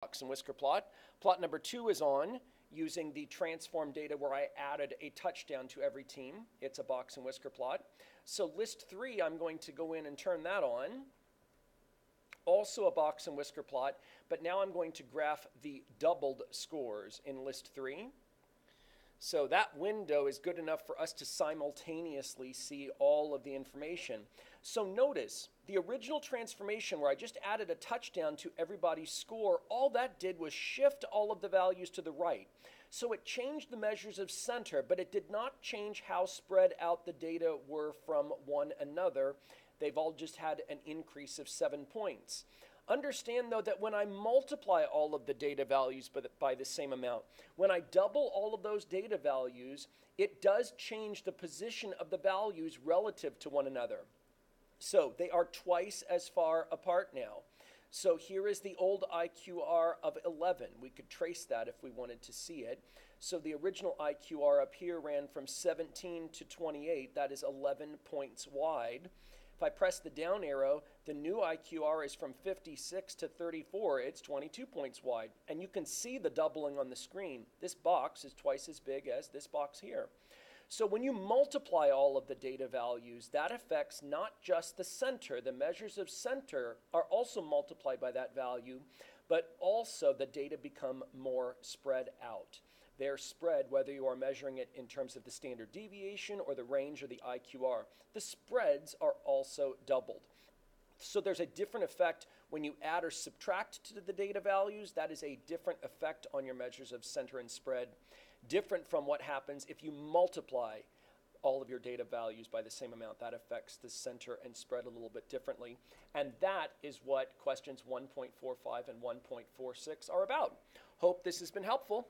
box and whisker plot. Plot number 2 is on using the transform data where I added a touchdown to every team. It's a box and whisker plot. So list 3, I'm going to go in and turn that on. Also a box and whisker plot, but now I'm going to graph the doubled scores in list 3. So that window is good enough for us to simultaneously see all of the information. So notice the original transformation where I just added a touchdown to everybody's score, all that did was shift all of the values to the right. So it changed the measures of center, but it did not change how spread out the data were from one another. They've all just had an increase of 7 points. Understand, though, that when I multiply all of the data values by the same amount, when I double all of those data values, it does change the position of the values relative to one another. So they are twice as far apart now. So here is the old IQR of 11. We could trace that if we wanted to see it. So the original IQR up here ran from 17 to 28. That is 11 points wide. If I press the down arrow, the new IQR is from 56 to 34. It's 22 points wide. And you can see the doubling on the screen. This box is twice as big as this box here. So when you multiply all of the data values, that affects not just the center. The measures of center are also multiplied by that value, but also the data become more spread out. They're spread whether you are measuring it in terms of the standard deviation or the range or the IQR. The spreads are also doubled. So there's a different effect when you add or subtract to the data values. That is a different effect on your measures of center and spread, different from what happens if you multiply all of your data values by the same amount. That affects the center and spread a little bit differently. And that is what questions 1.45 and 1.46 are about. Hope this has been helpful.